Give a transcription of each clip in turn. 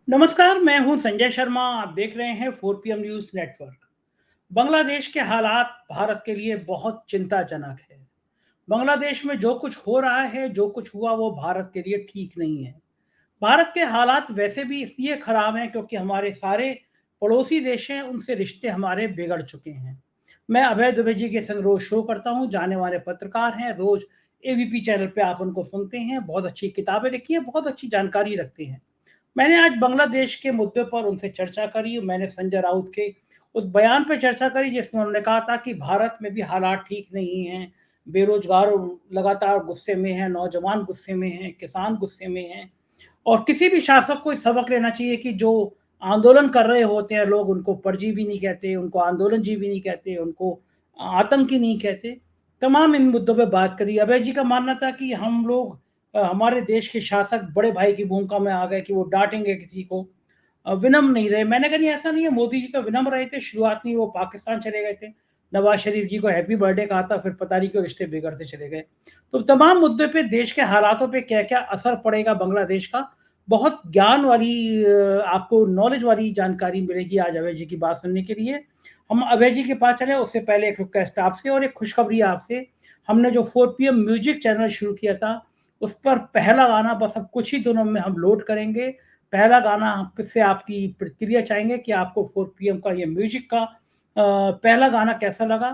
नमस्कार, मैं हूं संजय शर्मा। आप देख रहे हैं 4 PM न्यूज़ नेटवर्क। बांग्लादेश के हालात भारत के लिए बहुत चिंताजनक है। बांग्लादेश में जो कुछ हो रहा है, जो कुछ हुआ वो भारत के लिए ठीक नहीं है। भारत के हालात वैसे भी इसलिए खराब हैं क्योंकि हमारे सारे पड़ोसी देश हैं, उनसे रिश्ते हमारे बिगड़ चुके हैं। मैं अभय दुबे जी के संग रोज शो करता हूँ, जाने माने पत्रकार हैं, रोज एबीपी चैनल पे आप उनको सुनते हैं। बहुत अच्छी किताबें लिखी हैं, बहुत अच्छी जानकारी रखते हैं। मैंने आज बांग्लादेश के मुद्दे पर उनसे चर्चा करी। मैंने संजय राउत के उस बयान पे चर्चा करी जिसमें उन्होंने कहा था कि भारत में भी हालात ठीक नहीं हैं, बेरोजगार लगातार गुस्से में हैं, नौजवान गुस्से में हैं, किसान गुस्से में हैं और किसी भी शासक को सबक लेना चाहिए कि जो आंदोलन कर रहे होते हैं लोग, उनको परजीवी नहीं कहते, उनको आंदोलनजीवी नहीं कहते, उनको आतंकी नहीं कहते। तमाम इन मुद्दों पे बात करी। अभय जी का मानना था कि हम लोग हमारे देश के शासक बड़े भाई की भूमिका में आ गए कि वो डांटेंगे किसी को, विनम्र नहीं रहे। मैंने कहा नहीं, ऐसा नहीं है, मोदी जी तो विनम्र रहे थे। शुरुआत में वो पाकिस्तान चले गए थे, नवाज शरीफ जी को हैप्पी बर्थडे कहा था, फिर पता नहीं क्यों रिश्ते बिगड़ते चले गए। तो तमाम मुद्दे पे, देश के हालातों पे क्या क्या असर पड़ेगा बांग्लादेश का, बहुत ज्ञान वाली आपको नॉलेज वाली जानकारी मिलेगी आज अभय जी की बात सुनने के लिए। हम अभय जी के पास चले उससे पहले एक रिक्वेस्ट आपसे और एक खुशखबरी आपसे। हमने जो 4 PM म्यूजिक चैनल शुरू किया था, उस पर पहला गाना बस अब कुछ ही दिनों में हम लोड करेंगे। पहला गाना से आपकी प्रतिक्रिया चाहेंगे कि आपको 4 PM का ये म्यूजिक का पहला गाना कैसा लगा।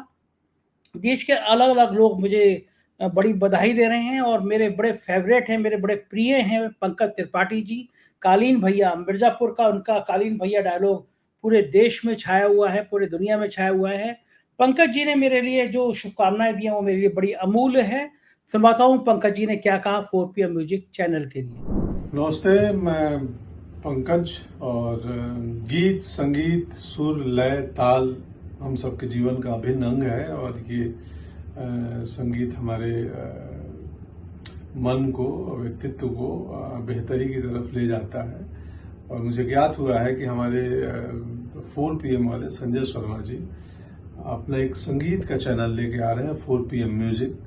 देश के अलग-अलग लोग मुझे बड़ी बधाई दे रहे हैं और मेरे बड़े फ़ेवरेट हैं, मेरे बड़े प्रिय हैं पंकज त्रिपाठी जी, कालीन भैया, मिर्ज़ापुर का उनका कालीन भैया डायलॉग पूरे देश में छाया हुआ है, पूरे दुनिया में छाया हुआ है। पंकज जी ने मेरे लिए जो शुभकामनाएँ दी हैं, वो मेरे लिए बड़ी अमूल्य है। सुनाता हूँ पंकज जी ने क्या कहा 4 PM म्यूज़िक चैनल के लिए। नमस्ते, मैं पंकज और गीत, संगीत, सुर, लय, ताल हम सबके जीवन का अभिन्न अंग है और ये संगीत हमारे मन को, व्यक्तित्व को बेहतरी की तरफ ले जाता है। और मुझे ज्ञात हुआ है कि हमारे 4 PM वाले संजय शर्मा जी अपना एक संगीत का चैनल लेके आ रहे हैं 4 PM म्यूजिक।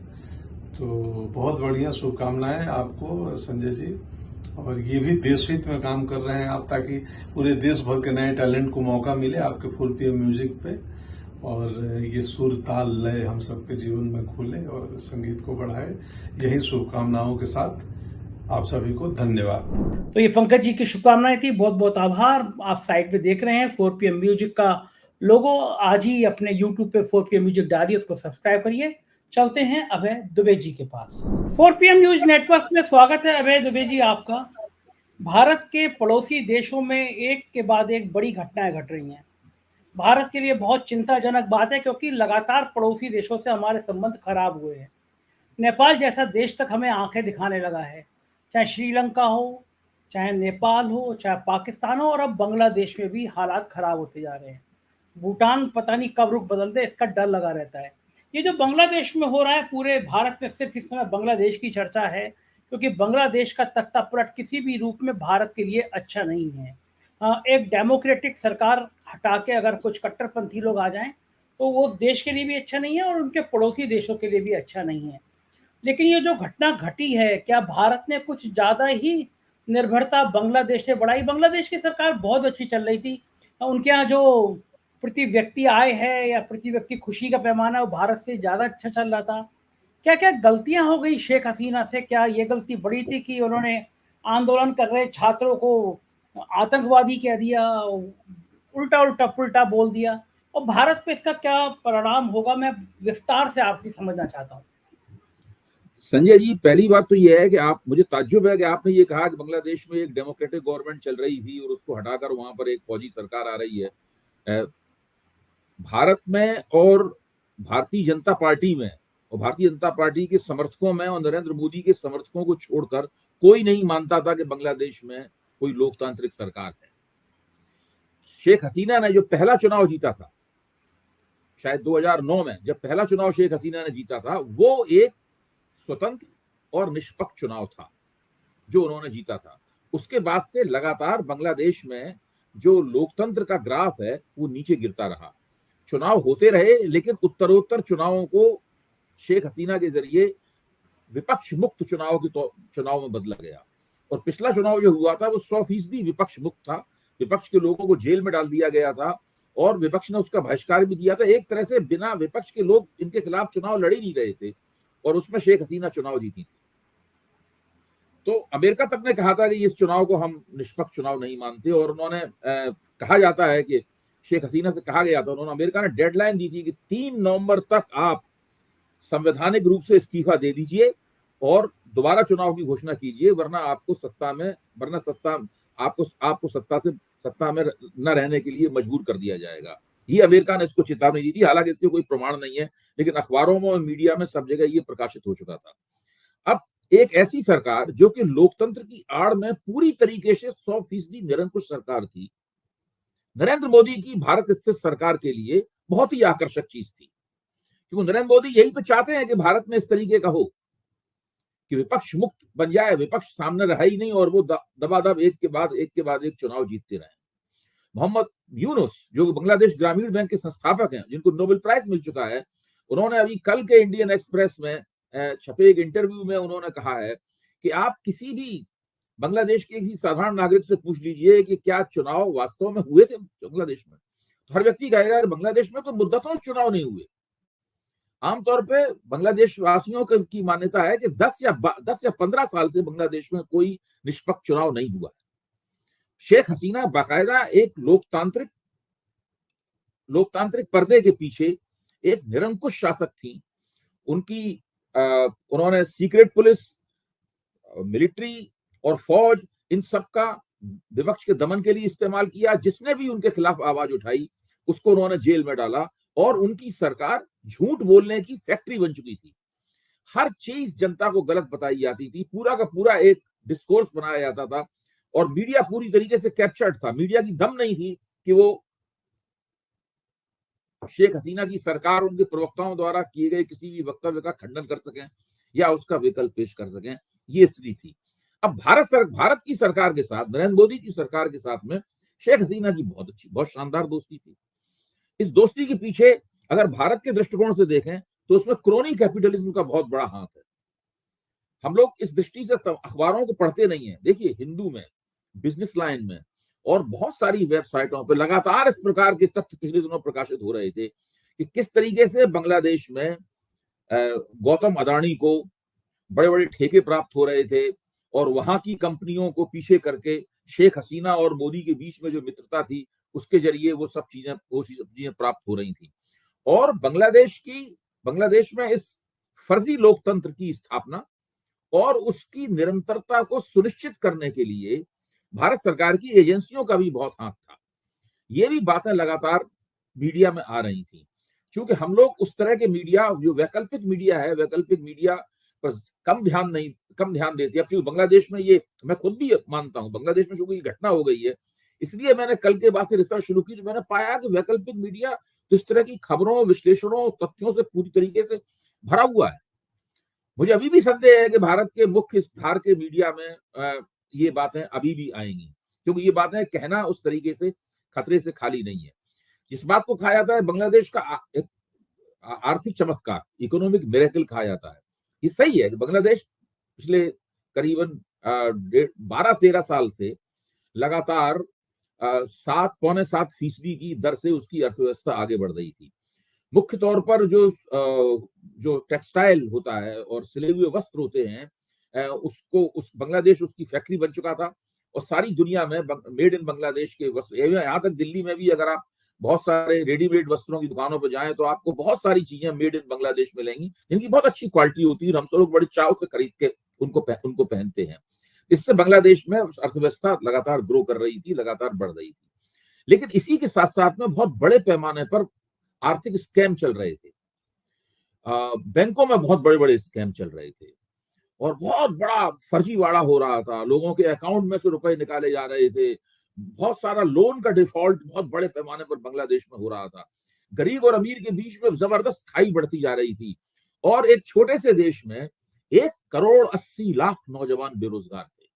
तो बहुत बढ़िया, शुभकामनाएं आपको संजय जी। और ये भी देश हित में काम कर रहे हैं आप, ताकि पूरे देश भर के नए टैलेंट को मौका मिले आपके 4 PM म्यूजिक पे और ये सुर, ताल, लय हम सबके जीवन में खोले और संगीत को बढ़ाए। यही शुभकामनाओं के साथ आप सभी को धन्यवाद। तो ये पंकज जी की शुभकामनाएं थी, बहुत बहुत आभार। आप साइट पे देख रहे हैं 4 PM म्यूजिक का लोगो। आज ही अपने यूट्यूब पे 4 PM म्यूजिक डालिए, उसको सब्सक्राइब करिए। चलते हैं अभय दुबे जी के पास। 4 PM न्यूज नेटवर्क में स्वागत है अभय दुबे जी आपका। भारत के पड़ोसी देशों में एक के बाद एक बड़ी घटनाएं घट रही हैं। भारत के लिए बहुत चिंताजनक बात है क्योंकि लगातार पड़ोसी देशों से हमारे संबंध खराब हुए हैं। नेपाल जैसा देश तक हमें आंखें दिखाने लगा है। चाहे श्रीलंका हो, चाहे नेपाल हो, चाहे पाकिस्तान हो और अब बांग्लादेश में भी हालात खराब होते जा रहे हैं। भूटान पता नहीं कब रुख बदल दे, इसका डर लगा रहता है। ये जो बांग्लादेश में हो रहा है, पूरे भारत में सिर्फ इस समय बांग्लादेश की चर्चा है क्योंकि बांग्लादेश का तख्ता पलट किसी भी रूप में भारत के लिए अच्छा नहीं है। एक डेमोक्रेटिक सरकार हटा के अगर कुछ कट्टरपंथी लोग आ जाएं तो वो उस देश के लिए भी अच्छा नहीं है और उनके पड़ोसी देशों के लिए भी अच्छा नहीं है। लेकिन ये जो घटना घटी है, क्या भारत ने कुछ ज़्यादा ही निर्भरता बांग्लादेश से बढ़ाई? बांग्लादेश की सरकार बहुत अच्छी चल रही थी। उनके यहाँ जो प्रति व्यक्ति आय है या प्रति व्यक्ति खुशी का पैमाना, वो भारत से ज़्यादा अच्छा चल रहा था। क्या-क्या गलतियाँ हो गई शेख हसीना से? क्या ये गलती बड़ी थी कि उन्होंने आंदोलन कर रहे छात्रों को आतंकवादी कह दिया, उल्टा-उल्टा पुल्टा बोल दिया? और भारत पे इसका क्या परिणाम होगा, मैं विस्तार से आपसे समझना चाहता हूँ। संजय जी, पहली बात तो यह है कि आप, मुझे ताज्जुब है कि आपने ये कहा कि बांग्लादेश में एक डेमोक्रेटिक गवर्नमेंट चल रही थी और उसको हटाकर वहां पर एक फौजी सरकार आ रही है। भारत में और भारतीय जनता पार्टी में और भारतीय जनता पार्टी के समर्थकों में और नरेंद्र मोदी के समर्थकों को छोड़कर कोई नहीं मानता था कि बांग्लादेश में कोई लोकतांत्रिक सरकार है। शेख हसीना ने जो पहला चुनाव जीता था, शायद 2009 में जब पहला चुनाव शेख हसीना ने जीता था, वो एक स्वतंत्र और निष्पक्ष चुनाव था जो उन्होंने जीता था। उसके बाद से लगातार बांग्लादेश में जो लोकतंत्र का ग्राफ है वो नीचे गिरता रहा। चुनाव होते रहे लेकिन उत्तरोत्तर चुनावों को शेख हसीना के जरिए विपक्ष मुक्त चुनाव में बदला गया और पिछला चुनाव जो हुआ था वो 100% विपक्ष मुक्त था। विपक्ष के लोगों को जेल में डाल दिया गया था और विपक्ष ने उसका बहिष्कार भी दिया था। एक तरह से बिना विपक्ष के लोग इनके खिलाफ चुनाव लड़ ही नहीं रहे थे और उसमें शेख हसीना चुनाव जीती थी। तो अमेरिका तक ने कहा था कि इस चुनाव को हम निष्पक्ष चुनाव नहीं मानते और उन्होंने कहा जाता है कि शेख हसीना से कहा गया था, उन्होंने अमेरिका ने डेडलाइन दी थी कि 3 नवंबर तक आप संवैधानिक रूप से इस्तीफा दे दीजिए और दोबारा चुनाव की घोषणा कीजिए, वरना आपको सत्ता में न रहने के लिए मजबूर कर दिया जाएगा। ये अमेरिका ने इसको चेतावनी दी थी। हालांकि इसके कोई प्रमाण नहीं है, लेकिन अखबारों में, मीडिया में सब जगह ये प्रकाशित हो चुका था। अब एक ऐसी सरकार जो कि लोकतंत्र की आड़ में पूरी तरीके से 100% निरंकुश सरकार थी, नरेंद्र मोदी की भारत स्थित सरकार के लिए बहुत ही आकर्षक चीज थी, क्योंकि नरेंद्र मोदी यही तो चाहते हैं कि भारत में इस तरीके का हो कि विपक्ष मुक्त बन जाए, विपक्ष सामने रहा ही नहीं और वो दबादब एक के बाद एक चुनाव जीतते रहे। मोहम्मद यूनुस जो बांग्लादेश ग्रामीण बैंक के संस्थापक हैं, जिनको नोबेल प्राइज मिल चुका है, उन्होंने अभी कल के इंडियन एक्सप्रेस में छपे एक इंटरव्यू में उन्होंने कहा है कि आप किसी भी बांग्लादेश के किसी साधारण नागरिक से पूछ लीजिए कि क्या चुनाव वास्तव में हुए थे बांग्लादेश में, तो हर व्यक्ति कहेगा कि बांग्लादेश में तो मुद्दतों चुनाव नहीं हुए। आमतौर पे बांग्लादेश वासियों की मान्यता है कि 10 या 15 साल से बांग्लादेश में कोई निष्पक्ष चुनाव नहीं हुआ। शेख हसीना बाकायदा एक लोकतांत्रिक पर्दे के पीछे एक निरंकुश शासक थी। उन्होंने सीक्रेट पुलिस, मिलिट्री और फौज, इन सब का विपक्ष के दमन के लिए इस्तेमाल किया। जिसने भी उनके खिलाफ आवाज उठाई उसको उन्होंने जेल में डाला और उनकी सरकार झूठ बोलने की फैक्ट्री बन चुकी थी। हर चीज जनता को गलत बताई जाती थी, पूरा का पूरा एक डिस्कोर्स बनाया जाता था और मीडिया पूरी तरीके से कैप्चर्ड था। मीडिया की दम नहीं थी कि वो शेख हसीना की सरकार, उनके प्रवक्ताओं द्वारा किए गए किसी भी वक्तव्य का खंडन कर सकें या उसका विकल्प पेश कर सकें। ये स्थिति थी। अब भारत की सरकार के साथ, नरेंद्र मोदी की सरकार के साथ में शेख हसीना की बहुत शानदार दोस्ती थी। इस दोस्ती के पीछे अगर भारत के दृष्टिकोण से देखें तो उसमें क्रोनी कैपिटलिज्म का बहुत बड़ा हाथ है। हम लोग इस दृष्टि से अखबारों को पढ़ते नहीं है। देखिए, हिंदू में, बिजनेस लाइन में और बहुत सारी वेबसाइटों पर लगातार इस प्रकार के तथ्य पिछले दिनों प्रकाशित हो रहे थे कि किस तरीके से बांग्लादेश में गौतम अदानी को बड़े बड़े ठेके प्राप्त हो रहे थे और वहां की कंपनियों को पीछे करके शेख हसीना और मोदी के बीच में जो मित्रता थी उसके जरिए वो सब चीजें प्राप्त हो रही थी। और बांग्लादेश में इस फर्जी लोकतंत्र की स्थापना और उसकी निरंतरता को सुनिश्चित करने के लिए भारत सरकार की एजेंसियों का भी बहुत हाथ था। ये भी बातें लगातार मीडिया में आ रही थी। क्योंकि हम लोग उस तरह के मीडिया, जो वैकल्पिक मीडिया पर कम ध्यान देती है। अब बांग्लादेश में, ये मैं खुद भी मानता हूं, बांग्लादेश में जो कोई घटना हो गई है, इसलिए मैंने कल के बाद से रिसर्च शुरू की। तो मैंने पाया कि वैकल्पिक मीडिया इस तरह की खबरों, विश्लेषणों, तथ्यों से पूरी तरीके से भरा हुआ है। मुझे अभी भी संदेह है कि भारत के मुख्य धार के मीडिया में ये बातें अभी भी आएंगी, क्योंकि ये बातें कहना उस तरीके से खतरे से खाली नहीं है। जिस बात को कहा जाता है बांग्लादेश का एक आर्थिक चमत्कार, इकोनॉमिक मिरेकल कहा जाता है, ये सही है कि बांग्लादेश पिछले करीबन 12-13 साल से लगातार 7.7% की दर से उसकी अर्थव्यवस्था आगे बढ़ रही थी। मुख्य तौर पर जो टेक्सटाइल होता है और सिले हुए वस्त्र होते हैं, बांग्लादेश उसकी फैक्ट्री बन चुका था और सारी दुनिया में मेड इन बांग्लादेश के वस्त्र, यहाँ तक दिल्ली में भी अगर आप बहुत सारे रेडीमेड वस्त्रों की दुकानों पर जाएं तो आपको बहुत सारी चीजें मेड इन बांग्लादेश मिलेंगी, जिनकी बहुत अच्छी क्वालिटी होती है और हम सब लोग बड़े चाव से खरीद के उनको पहनते हैं। इससे बांग्लादेश में अर्थव्यवस्था लगातार ग्रो कर रही थी, लगातार बढ़ रही थी। लेकिन इसी के साथ साथ में बहुत बड़े पैमाने पर आर्थिक स्कैम चल रहे थे। बैंकों में बहुत बड़े बड़े स्कैम चल रहे थे और बहुत बड़ा फर्जीवाड़ा हो रहा था। लोगों के अकाउंट में से रुपए निकाले जा रहे थे। बहुत सारा लोन का डिफॉल्ट बहुत बड़े पैमाने पर बांग्लादेश में हो रहा था। गरीब और अमीर के बीच में जबरदस्त खाई बढ़ती जा रही थी और एक छोटे से देश में 1,80,00,000 नौजवान बेरोजगार थे।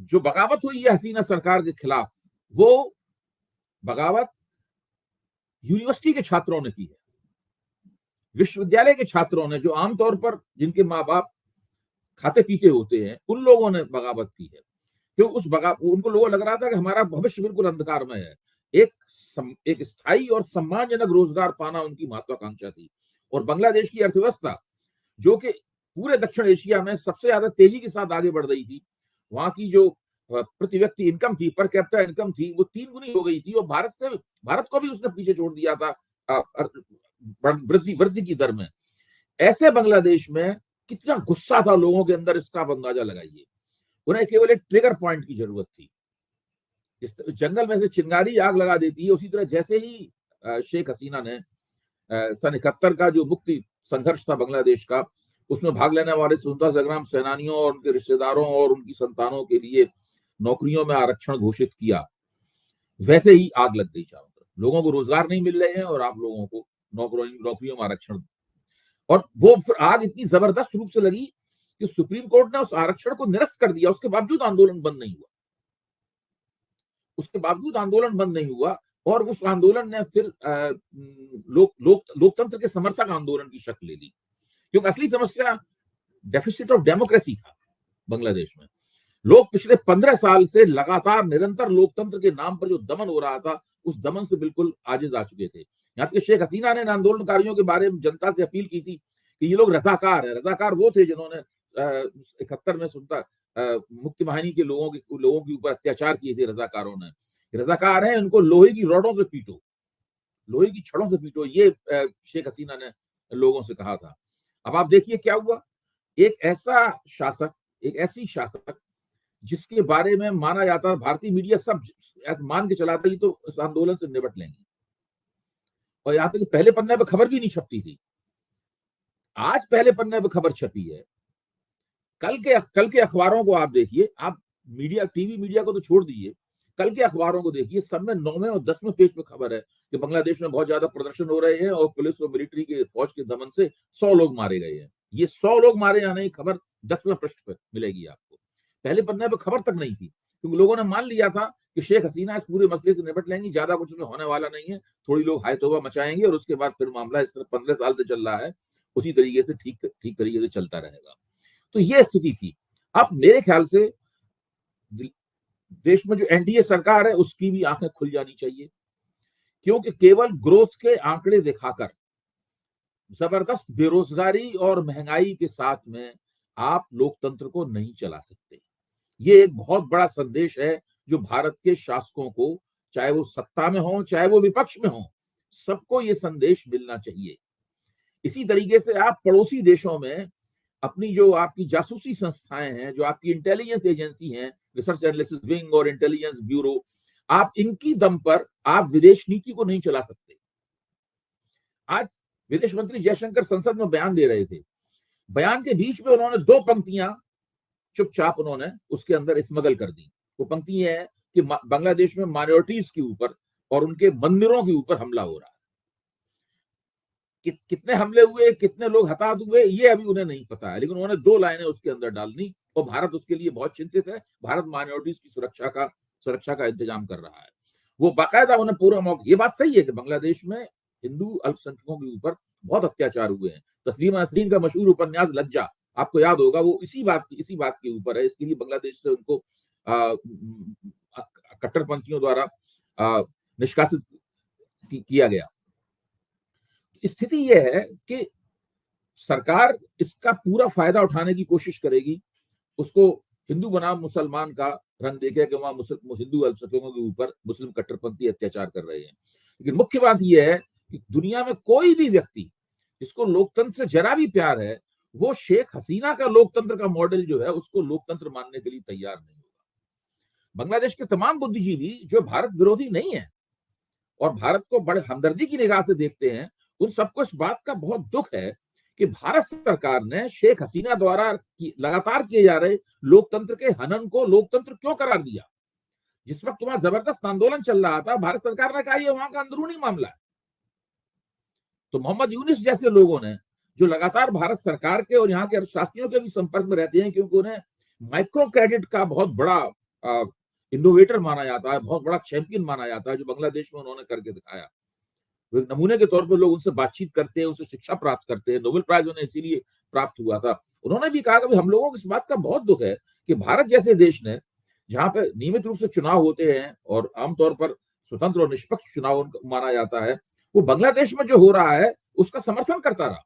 जो बगावत हुई है हसीना सरकार के खिलाफ, वो बगावत यूनिवर्सिटी के छात्रों ने की है, विश्वविद्यालय के छात्रों ने, जो आमतौर पर जिनके माँ बाप खाते पीते होते हैं, उन लोगों ने बगावत की है। क्यों उनको लोगों लग रहा था कि हमारा भविष्य बिल्कुल अंधकारमय है। एक स्थायी और सम्मानजनक रोजगार पाना उनकी महत्वाकांक्षा थी। और बांग्लादेश की अर्थव्यवस्था, जो कि पूरे दक्षिण एशिया में सबसे ज्यादा तेजी के साथ आगे बढ़ रही थी, वहां की जो प्रति व्यक्ति इनकम थी, पर कैपिटा इनकम थी, वो 3 गुनी हो गई थी। और भारत को भी उसने पीछे छोड़ दिया था वृद्धि की दर में। ऐसे बांग्लादेश में कितना गुस्सा था लोगों के अंदर, इसका आप अंदाजा लगाइए। उन्हें केवल एक ट्रिगर पॉइंट की जरूरत थी। इस जंगल में से चिंगारी आग लगा देती है, उसी तरह जैसे ही शेख हसीना ने सन 71 का जो मुक्ति संघर्ष था बांग्लादेश का, उसमें भाग लेने वाले स्वतंत्रता संग्राम सेनानियों और उनके रिश्तेदारों और उनकी संतानों के लिए नौकरियों में आरक्षण घोषित किया, वैसे ही आग लग गई चारों तरफ। लोगों को रोजगार नहीं मिल रहे हैं और आप लोगों को नौकरियों में आरक्षण। और वो फिर आग इतनी जबरदस्त रूप से लगी कि सुप्रीम कोर्ट ने उस आरक्षण को निरस्त कर दिया। उसके बावजूद आंदोलन बंद नहीं हुआ और उस आंदोलन ने फिर लोकतंत्र के समर्थक आंदोलन की शक्ल ले ली। क्योंकि असली समस्या डेफिसिट ऑफ डेमोक्रेसी था बांग्लादेश में। लोग पिछले 15 साल से लगातार निरंतर लोकतंत्र के नाम पर जो दमन हो रहा था, उस दमन से बिल्कुल आजिज आ चुके थे। यहाँ तक शेख हसीना ने आंदोलनकारियों के बारे में जनता से अपील की थी कि ये लोग रजाकार है। रजाकार वो थे जिन्होंने 71 में मुक्ति वाहिनी के लोगों के ऊपर अत्याचार किए थे। रजाकारों ने, रजाकार हैं, उनको लोहे की रॉडों से पीटो, लोहे की छड़ों से पीटो, ये शेख हसीना ने लोगों से कहा था। अब आप देखिए क्या हुआ। एक ऐसी शासक जिसके बारे में माना जाता, भारतीय मीडिया सब ऐसा मान के चलाता ही तो इस आंदोलन से निपट लेंगे, और यहां तक कि पहले पन्ने पर खबर भी नहीं छपती थी। आज पहले पन्ने पर खबर छपी है। कल के अखबारों को आप देखिए, आप टीवी मीडिया को तो छोड़ दीजिए, कल के अखबारों को देखिए, सब में 9वें और 10वें पेज पे खबर है कि बांग्लादेश में बहुत ज्यादा प्रदर्शन हो रहे हैं और पुलिस और मिलिट्री के फौज के दमन से 100 लोग मारे गए हैं। ये 100 लोग मारे या नहीं, खबर 10वें पृष्ठ पर मिलेगी आपको। पहले पन्ने पर खबर तक नहीं थी, क्योंकि लोगों ने मान लिया था कि शेख हसीना इस पूरे मसले से निपट लेंगी, ज्यादा कुछ उसमें होने वाला नहीं है, थोड़ी लोग हाय तौबा मचाएंगे और उसके बाद फिर मामला इस तरह 15 साल से चल रहा है, उसी तरीके से ठीक तरीके से चलता रहेगा। तो ये स्थिति थी। अब मेरे ख्याल से देश में जो एनडीए सरकार है उसकी भी आंखें खुल जानी चाहिए, क्योंकि केवल ग्रोथ के आंकड़े दिखाकर, जबरदस्त बेरोजगारी और महंगाई के साथ में आप लोकतंत्र को नहीं चला सकते। ये एक बहुत बड़ा संदेश है जो भारत के शासकों को, चाहे वो सत्ता में हो चाहे वो विपक्ष में हो, सबको ये संदेश मिलना चाहिए। इसी तरीके से आप पड़ोसी देशों में अपनी जो आपकी जासूसी संस्थाएं हैं, जो आपकी इंटेलिजेंस एजेंसी हैं, रिसर्च एनालिसिस विंग और इंटेलिजेंस ब्यूरो, आप इनकी दम पर आप विदेश नीति को नहीं चला सकते। आज विदेश मंत्री जयशंकर संसद में बयान दे रहे थे, बयान के बीच में उन्होंने 2 पंक्तियां चुपचाप उन्होंने उसके अंदर स्मगल कर दी। वो पंक्ति है कि बांग्लादेश में माइनॉरिटीज के ऊपर और उनके मंदिरों के ऊपर हमला हो रहा है। कितने हमले हुए, कितने लोग हताहत हुए, ये अभी उन्हें नहीं पता है, लेकिन उन्होंने 2 लाइनें उसके अंदर डाल दी और भारत उसके लिए बहुत चिंतित है। भारत माइनॉरिटीज की सुरक्षा का इंतजाम कर रहा है। वो बाकायदा उन्हें पूरा मौका, ये बात सही है कि बांग्लादेश में हिंदू अल्पसंख्यकों के ऊपर बहुत अत्याचार हुए हैं। तस्लीमा नसरीन का मशहूर उपन्यास लज्जा, आपको याद होगा, वो इसी बात के ऊपर है। इसके लिए बांग्लादेश से उनको कट्टरपंथियों द्वारा निष्कासित किया गया। स्थिति यह है कि सरकार इसका पूरा फायदा उठाने की कोशिश करेगी, उसको हिंदू बनाम मुसलमान का रंग देके कि वहां हिंदू अल्पसंख्यकों के ऊपर मुस्लिम कट्टरपंथी अत्याचार कर रहे हैं। लेकिन मुख्य बात यह है कि दुनिया में कोई भी व्यक्ति जिसको लोकतंत्र से जरा भी प्यार है, वो शेख हसीना का लोकतंत्र का मॉडल जो है उसको लोकतंत्र मानने के लिए तैयार नहीं होगा। बांग्लादेश के तमाम बुद्धिजीवी जो भारत विरोधी नहीं है और भारत को बड़े हमदर्दी की निगाह से देखते हैं, उन सबको इस बात का बहुत दुख है कि भारत सरकार ने शेख हसीना द्वारा लगातार किए जा रहे लोकतंत्र के हनन को लोकतंत्र क्यों करार दिया। जिस वक्त वहां जबरदस्त आंदोलन चल रहा था, भारत सरकार ने कहा ये वहां का अंदरूनी मामला है। तो मोहम्मद यूनिस जैसे लोगों ने, जो लगातार भारत सरकार के और यहाँ के अर्थशास्त्रियों के भी संपर्क में रहते हैं, क्योंकि उन्हें माइक्रो क्रेडिट का बहुत बड़ा इनोवेटर माना जाता है, बहुत बड़ा चैंपियन माना जाता है, जो बांग्लादेश में उन्होंने करके दिखाया, वो एक नमूने के तौर पर लोग उनसे बातचीत करते हैं, उनसे शिक्षा प्राप्त करते हैं। नोबेल प्राइज उन्हें इसीलिए प्राप्त हुआ था। उन्होंने भी कहा कि हम लोगों को इस बात का बहुत दुख है कि भारत जैसे देश ने, जहां पे नियमित रूप से चुनाव होते हैं और आमतौर पर स्वतंत्र और निष्पक्ष चुनाव माना जाता है, वो बांग्लादेश में जो हो रहा है उसका समर्थन करता रहा।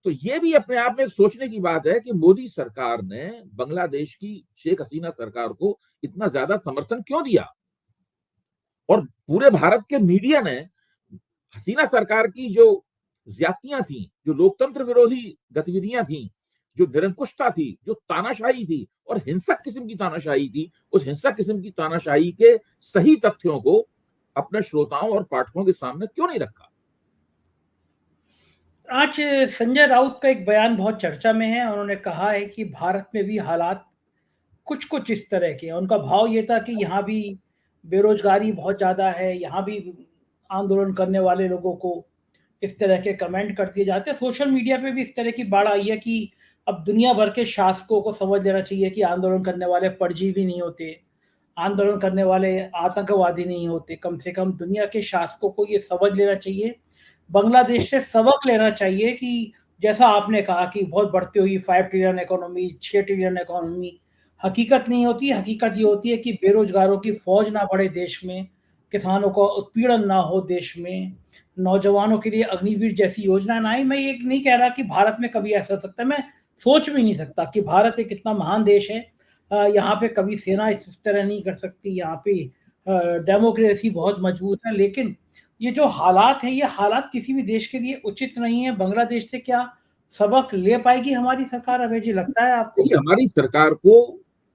तो ये भी अपने आप में एक सोचने की बात है कि मोदी सरकार ने बांग्लादेश की शेख हसीना सरकार को इतना ज्यादा समर्थन क्यों दिया, और पूरे भारत के मीडिया ने हसीना सरकार की जो ज्यादतियां थी, जो लोकतंत्र विरोधी गतिविधियां थी, जो निरंकुशता थी, जो तानाशाही थी और हिंसक किस्म की तानाशाही थी, उस हिंसक किस्म की तानाशाही के सही तथ्यों को अपने श्रोताओं और पाठकों के सामने क्यों नहीं रखा। आज संजय राउत का एक बयान बहुत चर्चा में है। उन्होंने कहा है कि भारत में भी हालात कुछ कुछ इस तरह के हैं। उनका भाव ये था कि यहाँ भी बेरोजगारी बहुत ज़्यादा है, यहाँ भी आंदोलन करने वाले लोगों को इस तरह के कमेंट कर दिए जाते हैं। सोशल मीडिया पे भी इस तरह की बाढ़ आई है कि अब दुनिया भर के शासकों को समझ लेना चाहिए कि आंदोलन करने वाले परजीवी नहीं होते, आंदोलन करने वाले आतंकवादी नहीं होते। कम से कम दुनिया के शासकों को ये समझ लेना चाहिए, बांग्लादेश से सबक लेना चाहिए कि जैसा आपने कहा कि बहुत बढ़ती हुई 5 ट्रिलियन इकोनॉमी, 6 ट्रिलियन इकोनॉमी हकीकत नहीं होती। हकीकत ये होती है कि बेरोजगारों की फौज ना बढ़े देश में, किसानों का उत्पीड़न ना हो देश में, नौजवानों के लिए अग्निवीर जैसी योजना ना आए। मैं ये नहीं कह रहा कि भारत में कभी ऐसा हो सकता है, मैं सोच भी नहीं सकता कि भारत एक इतना महान देश है, यहाँ पे कभी सेना इस तरह नहीं कर सकती, यहाँ पे डेमोक्रेसी बहुत मजबूत है। लेकिन ये जो हालात हैं, ये हालात किसी भी देश के लिए उचित नहीं है। बांग्लादेश से क्या सबक ले पाएगी हमारी सरकार, अभय जी, लगता है आपको? देखिए, हमारी सरकार को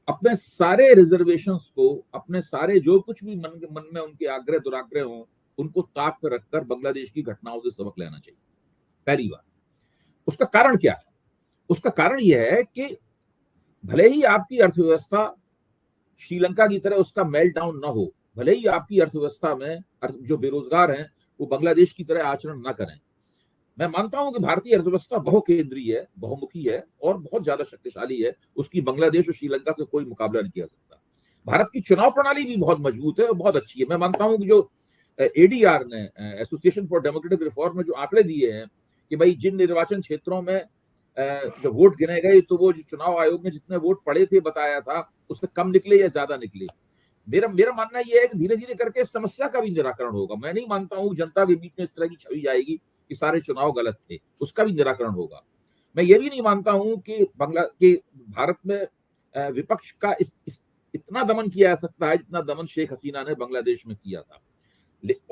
अपने सारे रिजर्वेशंस को, अपने सारे जो कुछ भी मन में उनके आग्रह दुराग्रह हों, उनको ताक पर रखकर बांग्लादेश की घटनाओं से सबक लेना चाहिए, पहली बात। उसका कारण क्या है? उसका कारण यह है कि भले ही आपकी अर्थव्यवस्था श्रीलंका की तरह उसका मेल्ट डाउन ना हो, भले ही आपकी अर्थव्यवस्था में जो बेरोजगार हैं वो बांग्लादेश की तरह आचरण ना करें। मैं मानता हूं कि भारतीय अर्थव्यवस्था बहुकेंद्रीय है, बहुमुखी है और बहुत ज्यादा शक्तिशाली है। उसकी बांग्लादेश और श्रीलंका से कोई मुकाबला नहीं किया सकता। भारत की चुनाव प्रणाली भी बहुत मजबूत है और बहुत अच्छी है। मैं मानता हूं कि जो एडीआर ने, एसोसिएशन फॉर डेमोक्रेटिक रिफॉर्म में जो आंकड़े दिए हैं कि भाई जिन निर्वाचन क्षेत्रों में जब वोट गिने गए तो वो जो चुनाव आयोग ने जितने वोट पड़े थे बताया था उससे कम निकले या ज्यादा निकले। मेरा मानना यह है कि धीरे धीरे करके इस समस्या का भी निराकरण होगा। मैं नहीं मानता हूं जनता के बीच में इस तरह की छवि आएगी कि सारे चुनाव गलत थे, उसका भी निराकरण होगा। मैं ये भी नहीं मानता हूं कि भारत में विपक्ष का इतना दमन किया जा सकता है जितना दमन शेख हसीना ने बांग्लादेश में किया था।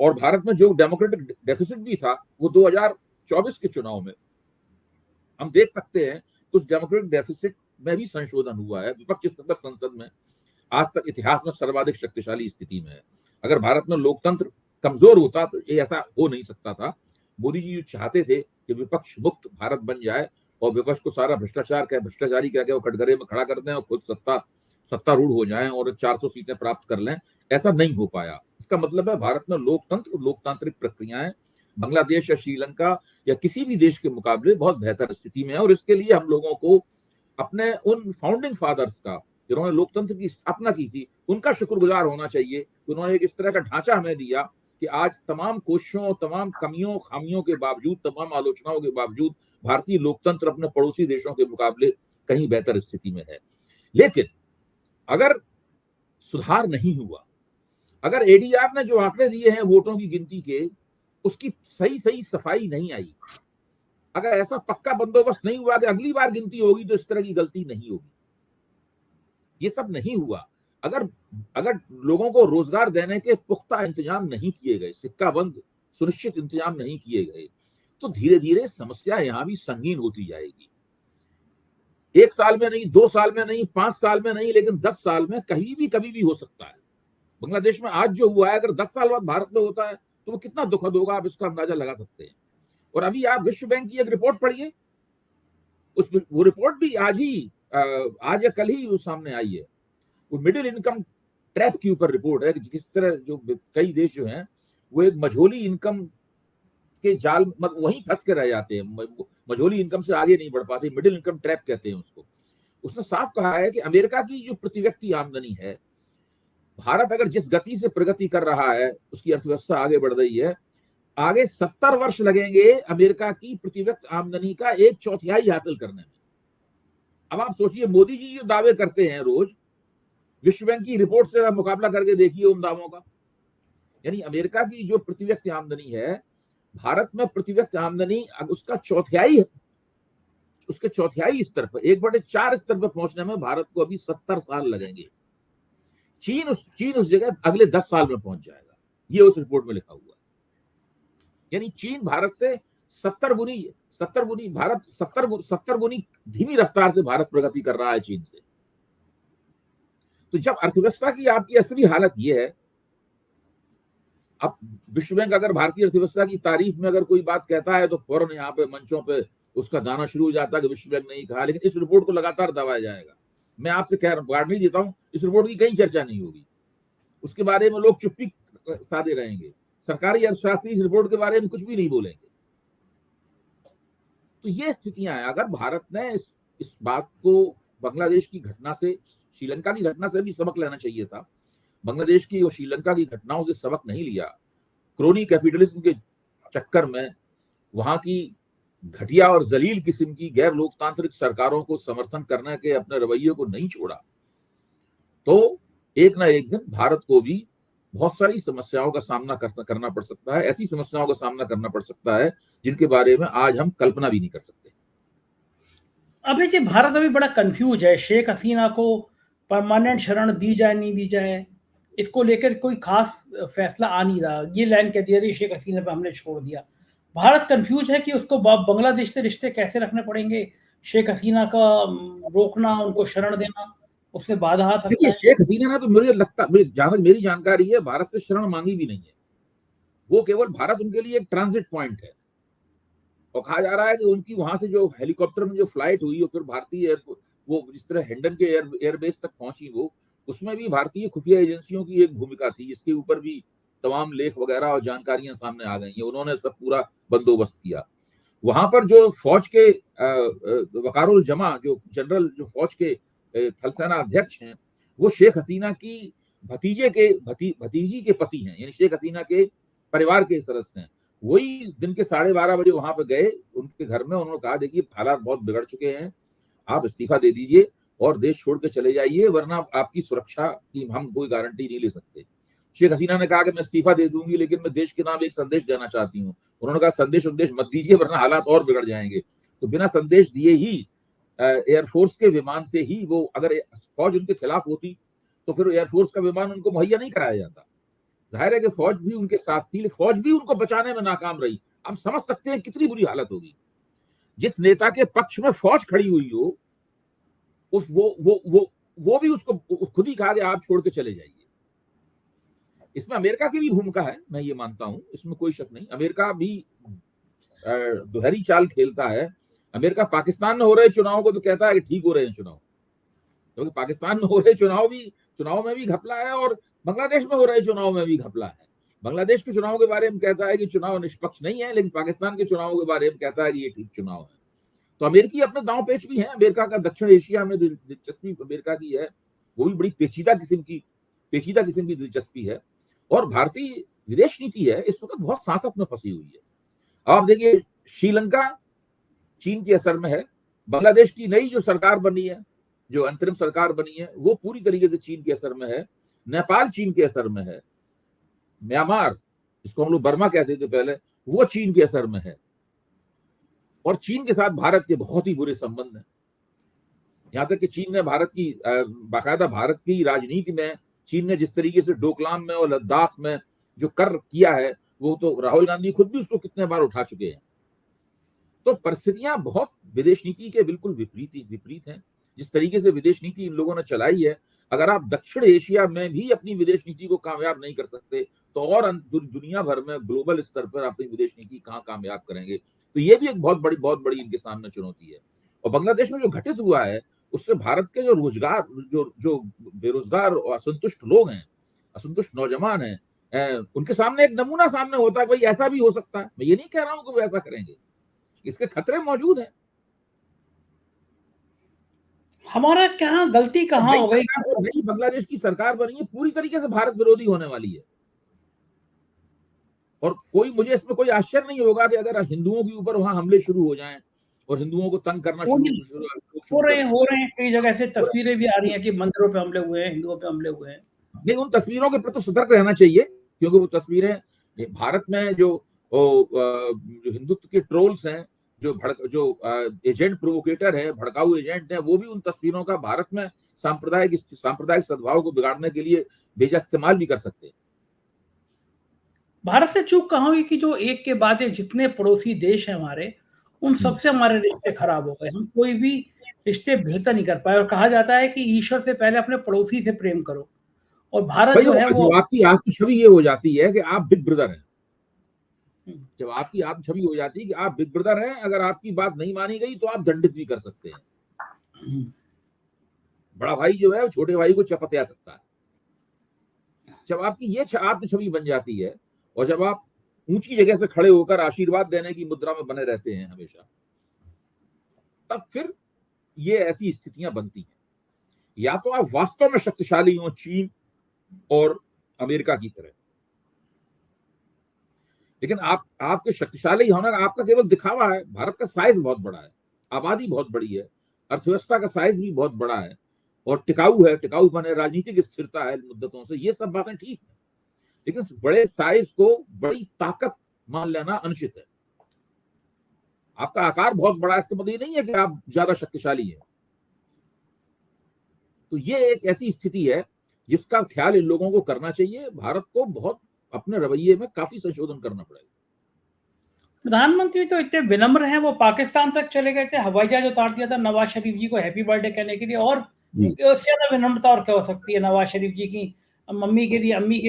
और भारत में जो डेमोक्रेटिक डेफिसिट भी था वो 2024 के चुनाव में हम देख सकते हैं, उस डेमोक्रेटिक डेफिसिट में भी संशोधन हुआ है। विपक्ष इस समय संसद में आज तक इतिहास में सर्वाधिक शक्तिशाली स्थिति में है। अगर भारत में लोकतंत्र कमजोर होता तो ये ऐसा हो नहीं सकता था। मोदी जी जो चाहते थे कि विपक्ष मुक्त भारत बन जाए और विपक्ष को सारा भ्रष्टाचारी कह के वो कटघरे में खड़ा कर दें और खुद सत्तारूढ़ हो जाएं और 400 सीटें प्राप्त कर लें, ऐसा नहीं हो पाया। इसका मतलब है भारत में लोकतांत्रिक प्रक्रियाएं बांग्लादेश या श्रीलंका या किसी भी देश के मुकाबले बहुत बेहतर स्थिति में है। और इसके लिए हम लोगों को अपने उन फाउंडिंग फादर्स का, जिन्होंने लोकतंत्र की स्थापना की थी, उनका शुक्रगुजार होना चाहिए कि उन्होंने एक इस तरह का ढांचा हमें दिया कि आज तमाम कोशिशों, तमाम कमियों खामियों के बावजूद, तमाम आलोचनाओं के बावजूद भारतीय लोकतंत्र अपने पड़ोसी देशों के मुकाबले कहीं बेहतर स्थिति में है। लेकिन अगर सुधार नहीं हुआ, अगर एडीआर ने जो आंकड़े दिए हैं वोटों की गिनती के, उसकी सही सफाई नहीं आई, अगर ऐसा पक्का बंदोबस्त नहीं हुआ कि अगली बार गिनती होगी तो इस तरह की गलती नहीं होगी, ये सब नहीं हुआ, अगर लोगों को रोजगार देने के पुख्ता इंतजाम नहीं किए गए, सिक्का बंद सुनिश्चित इंतजाम नहीं किए गए, तो धीरे धीरे समस्या यहां भी संगीन होती जाएगी। 1 साल में नहीं, 2 साल में नहीं, 5 साल में नहीं, लेकिन 10 साल में कभी भी हो सकता है। बांग्लादेश में आज जो हुआ है, अगर 10 साल बाद भारत में होता है तो वो कितना दुखद होगा, आप इसका अंदाजा लगा सकते हैं। और अभी आप विश्व बैंक की एक रिपोर्ट पढ़िए, वो रिपोर्ट भी आज या कल ही वो सामने आई है। वो मिडिल इनकम ट्रैप के ऊपर रिपोर्ट है कि किस तरह जो कई देश जो हैं वो एक मझोली इनकम के जाल वहीं फंस के रह जाते हैं, मझोली इनकम से आगे नहीं बढ़ पाते, मिडिल इनकम ट्रैप कहते हैं उसको। उसने साफ कहा है कि अमेरिका की जो प्रति व्यक्ति आमदनी है, भारत अगर जिस गति से प्रगति कर रहा है, उसकी अर्थव्यवस्था आगे बढ़ रही है, आगे 70 वर्ष लगेंगे अमेरिका की प्रति व्यक्ति आमदनी का 1/4 हासिल करने में। अब आप सोचिए, मोदी जी जो दावे करते हैं रोज, विश्व बैंक की रिपोर्ट से आप मुकाबला करके देखिए उन दावों का। यानी अमेरिका की जो प्रति व्यक्ति आमदनी है, भारत में प्रति व्यक्ति आमदनी अब उसका चौथाई स्तर पर, 1/4 स्तर पर पहुंचने में भारत को अभी 70 साल लगेंगे। चीन उस जगह अगले 10 साल में पहुंच जाएगा, ये उस रिपोर्ट में लिखा हुआ है। यानी चीन भारत से 70 गुनी धीमी रफ्तार से भारत प्रगति कर रहा है चीन से। तो जब अर्थव्यवस्था की आपकी असली हालत ये है, अब विश्व बैंक अगर भारतीय अर्थव्यवस्था की तारीफ में अगर कोई बात कहता है तो फौरन यहाँ पे मंचों पे उसका गाना शुरू हो जाता है कि विश्व बैंक ने कहा, लेकिन इस रिपोर्ट को लगातार दबाया जाएगा। मैं आपसे कह गारंटी देता हूं, इस रिपोर्ट की कहीं चर्चा नहीं होगी, उसके बारे में लोग चुप्पी साधे रहेंगे, सरकारी अर्थशास्त्री इस रिपोर्ट के बारे में कुछ भी नहीं बोलेंगे। तो ये स्थितियां हैं। अगर भारत ने इस बात को बांग्लादेश की घटना से, श्रीलंका की घटना से भी सबक लेना चाहिए था। बांग्लादेश की और श्रीलंका की घटनाओं से सबक नहीं लिया, क्रोनी कैपिटलिज्म के चक्कर में वहां की घटिया और जलील किस्म की गैर लोकतांत्रिक सरकारों को समर्थन करने के अपने रवैये को नहीं छोड़ा, तो एक ना एक दिन भारत को भी बहुत सारी समस्याओं का सामना करना पड़ सकता है। ऐसी समस्याओं का सामना करना पड़ सकता है जिनके बारे में आज हम कल्पना भी नहीं कर सकते। अभी जी भारत अभी बड़ा कंफ्यूज है, शेख हसीना को परमानेंट शरण दी जाए नहीं दी जाए, इसको लेकर कोई खास फैसला आ नहीं रहा। ये लाइन कहती है शेख हसीना पे हमने छोड़ दिया। भारत कंफ्यूज है कि उसको बांग्लादेश से रिश्ते कैसे रखने पड़ेंगे, शेख हसीना का रोकना, उनको शरण देना, उसमें बाधा आ सकता देखिए, है। शेख हसीना ने तो मुझे लगता, जहां तक मेरी जानकारी है, भारत से शरण मांगी भी नहीं है। वो केवल भारत उनके लिए एक ट्रांजिट पॉइंट है, और कहा जा रहा है कि उनकी वहां से जो हेलीकॉप्टर में जो फ्लाइट हुई और फिर भारतीय एयरफोर्स वो जिस तरह हिंडन के एयरबेस तक पहुंची, वो उसमें भी भारतीय खुफिया एजेंसियों की एक भूमिका थी, जिसके ऊपर भी तमाम लेख वगैरह और जानकारियां सामने आ गई हैं। उन्होंने सब पूरा बंदोबस्त किया। वहां पर जो फौज के वकारुल जमा, जो जनरल, जो फौज के थल सेना अध्यक्ष हैं, वो शेख हसीना की भतीजी के पति हैं, यानी शेख हसीना के परिवार के सदस्य हैं। वही दिन के 12:30 बजे वहां पे गए उनके घर में। उन्होंने कहा, देखिए हालात बहुत बिगड़ चुके हैं, आप इस्तीफा दे दीजिए और देश छोड़ के चले जाइए, वरना आपकी सुरक्षा की हम कोई गारंटी नहीं ले सकते। शेख हसीना ने कहा कि मैं इस्तीफा दे दूंगी, लेकिन मैं देश के नाम एक संदेश देना चाहती हूँ। उन्होंने कहा, संदेश मत दीजिए, वरना हालात और बिगड़ जाएंगे। तो बिना संदेश दिए ही एयरफोर्स के विमान से ही वो, अगर फौज उनके खिलाफ होती तो फिर एयरफोर्स का विमान उनको मुहैया नहीं कराया जाता। जाहिर है कि फौज भी उनके साथ थी, फौज भी उनको बचाने में नाकाम रही। आप समझ सकते हैं कितनी बुरी हालत होगी। जिस नेता के पक्ष में फौज खड़ी हुई हो, उस वो भी उसको खुद ही कहा कि आप छोड़ के चले जाइए। इसमें अमेरिका की भी भूमिका है, मैं ये मानता हूं, इसमें कोई शक नहीं। अमेरिका भी दोहरी चाल खेलता है। अमेरिका पाकिस्तान में हो रहे चुनाव को तो कहता है कि ठीक हो रहे हैं चुनाव, क्योंकि पाकिस्तान में हो रहे चुनाव में भी घपला है, और बांग्लादेश में हो रहे चुनाव में भी घपला है। बांग्लादेश के चुनाव के बारे में कहता है कि चुनाव निष्पक्ष नहीं है, लेकिन पाकिस्तान के चुनाव के बारे में कहता है कि ये ठीक चुनाव है। तो अमेरिकी अपने दांव पेच भी है। अमेरिका का दक्षिण एशिया में दिलचस्पी अमेरिका की है, वो भी बड़ी पेचीदा किस्म की दिलचस्पी है। और भारतीय विदेश नीति है इस वक्त बहुत सांसत में फंसी हुई है। आप देखिए, श्रीलंका चीन के असर में है, बांग्लादेश की नई जो सरकार बनी है, जो अंतरिम सरकार बनी है, वो पूरी तरीके से चीन के असर में है। नेपाल चीन के असर में है। म्यांमार, जिसको हम लोग बर्मा कहते थे पहले, वो चीन के असर में है। और चीन के साथ भारत के बहुत ही बुरे संबंध हैं। यहां तक कि चीन ने बाकायदा भारत की राजनीति में, चीन ने जिस तरीके से डोकलाम में और लद्दाख में जो कर किया है, वो तो राहुल गांधी खुद भी उसको कितने बार उठा चुके हैं। तो परिस्थितियां बहुत विदेश नीति के बिल्कुल विपरीत हैं। जिस तरीके से विदेश नीति इन लोगों ने चलाई है, अगर आप दक्षिण एशिया में भी अपनी विदेश नीति को कामयाब नहीं कर सकते, तो और दुनिया भर में ग्लोबल स्तर पर अपनी विदेश नीति कहाँ कामयाब करेंगे। तो ये भी एक बहुत बड़ी इनके सामने चुनौती है। और बांग्लादेश में जो घटित हुआ है, उससे भारत के जो रोजगार, जो बेरोजगार और असंतुष्ट लोग हैं, असंतुष्ट नौजवान हैं, उनके सामने एक नमूना सामने होता है, भाई ऐसा भी हो सकता है। मैं ये नहीं कह रहा हूं कि वो ऐसा करेंगे, इसके खतरे मौजूद हैं। हमारा क्या गलती कहाँ हो गई? नई बांग्लादेश की सरकार बनी है, पूरी तरीके से भारत विरोधी होने वाली है। और मुझे इसमें कोई आश्चर्य नहीं होगा कि अगर हिंदुओं के ऊपर वहां हमले शुरू हो जाएं और हिंदुओं को तंग करना हो शुरू रहे हैं कई जगह से तस्वीरें भी आ रही हैं कि मंदिरों पे हमले हुए हैं, हिंदुओं पे हमले हुए हैं। नहीं, उन तस्वीरों के प्रति सतर्क रहना चाहिए, क्योंकि वो तस्वीरें भारत में जो हिंदुत्व के ट्रोल्स हैं, जो एजेंट प्रोवोकेटर है, भड़काऊ एजेंट है, वो भी उन तस्वीरों का भारत में सांप्रदायिक सद्भाव को बिगाड़ने के लिए बेजा इस्तेमाल भी कर सकते हैं। भारत से चूक कहाँ हुई कि जो एक के बाद एक जितने पड़ोसी देश हैं हमारे, उन सबसे हमारे रिश्ते खराब हो गए। हम कोई भी रिश्ते बेहतर नहीं कर पाए और कहा जाता है कि ईश्वर से पहले अपने पड़ोसी से प्रेम करो, और भारत जो है वो आपकी छवि ये हो जाती है कि आप बिग ब्रदर हैं। जब आपकी छवि हो जाती है कि आप बिग ब्रदर हैं, अगर आपकी बात नहीं मानी गई तो आप दंडित भी कर सकते हैं। बड़ा भाई जो है वो छोटे भाई को चपतिया सकता है। जब आपकी ये छवि बन जाती है और जब आप ऊंची जगह से खड़े होकर आशीर्वाद देने की मुद्रा में बने रहते हैं हमेशा, तब फिर ये ऐसी स्थितियां बनती हैं। या तो आप वास्तव में शक्तिशाली हो चीन और अमेरिका की तरह, लेकिन आपके शक्तिशाली होना आपका केवल दिखावा है। भारत का साइज बहुत बड़ा है, आबादी बहुत बड़ी है, अर्थव्यवस्था का साइज भी बहुत बड़ा है और टिकाऊ बने, राजनीतिक स्थिरता है मुद्दतों से, ये सब बातें ठीक है, लेकिन बड़े साइज को बड़ी ताकत मान लेना अनुचित है। आपका आकार बहुत बड़ा है, इसका मतलब ये नहीं है कि आप ज्यादा शक्तिशाली हैं। तो ये एक ऐसी स्थिति है जिसका ख्याल इन लोगों को करना चाहिए। भारत को बहुत अपने रवैये में काफी संशोधन करना पड़ेगा। प्रधानमंत्री तो इतने विनम्र हैं, वो पाकिस्तान तक चले गए थे, हवाई जहाज उतार दिया था नवाज शरीफ जी को हैप्पी बर्थडे कहने के लिए, और उससे ज्यादा विनम्रता और क्या हो सकती है नवाज शरीफ जी की। अम्मी के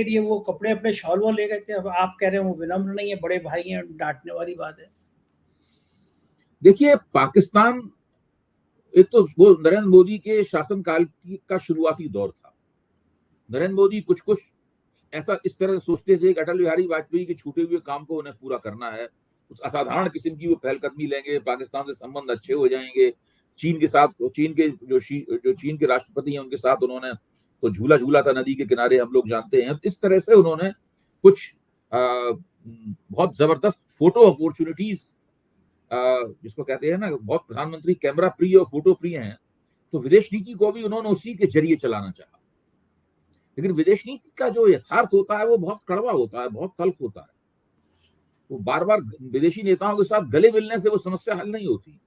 लिए वो कपड़े अपने शॉल वो ले गए थे, अब आप कह रहे हैं वो विनम्र नहीं है, बड़े भाई हैं, डांटने वाली बात है। देखिए, पाकिस्तान एक तो वो नरेंद्र मोदी के शासनकाल का शुरुआती दौर था। नरेंद्र मोदी कुछ ऐसा इस तरह सोचते थे कि अटल बिहारी वाजपेयी के छूटे हुए काम को उन्हें पूरा करना है, कुछ असाधारण किस्म की वो पहलकदमी लेंगे, पाकिस्तान से संबंध अच्छे हो जाएंगे, चीन के साथ, चीन के राष्ट्रपति हैं उनके साथ उन्होंने तो झूला था नदी के किनारे, हम लोग जानते हैं। इस तरह से उन्होंने कुछ बहुत जबरदस्त फोटो अपॉर्चुनिटीज, जिसको कहते हैं ना, बहुत प्रधानमंत्री कैमरा प्रिय और फोटो प्रिय हैं, तो विदेश नीति को भी उन्होंने उसी के जरिए चलाना चाहा। लेकिन विदेश नीति का जो यथार्थ होता है वो बहुत कड़वा होता है, बहुत तल्ख होता है। वो बार बार विदेशी नेताओं के साथ गले मिलने से वो समस्या हल नहीं होती,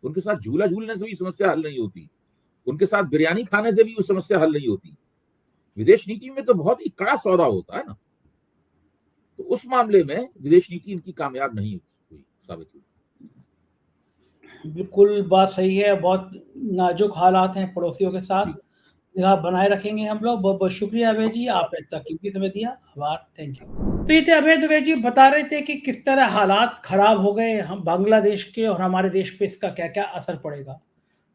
उनके साथ झूला झूलने से भी समस्या हल नहीं होती, उनके साथ बिरयानी खाने से भी वो समस्या हल नहीं होती। विदेश नीति में तो बहुत ही कड़ा सौदा होता है ना। तो उस मामले में विदेश नीति इनकी कामयाब नहीं हुई, साबित हुई। बिल्कुल बात सही है, बहुत नाजुक हालात हैं पड़ोसियों के साथ, निगाह बनाए रखेंगे हम लोग। बहुत बहुत शुक्रिया अभय जी, आपने इतना कीमती समय दिया, आभार, थैंक यू। तो ये थे अभय दुबे जी, बता रहे थे कि किस तरह हालात खराब हो गए हम बांग्लादेश के, और हमारे देश पे इसका क्या क्या असर पड़ेगा।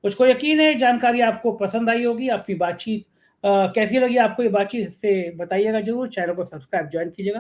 मुझको यकीन है जानकारी आपको पसंद आई होगी। अपनी बातचीत कैसी लगी आपको ये बातचीत, इससे बताइएगा जरूर। चैनल को सब्सक्राइब ज्वाइन कीजिएगा।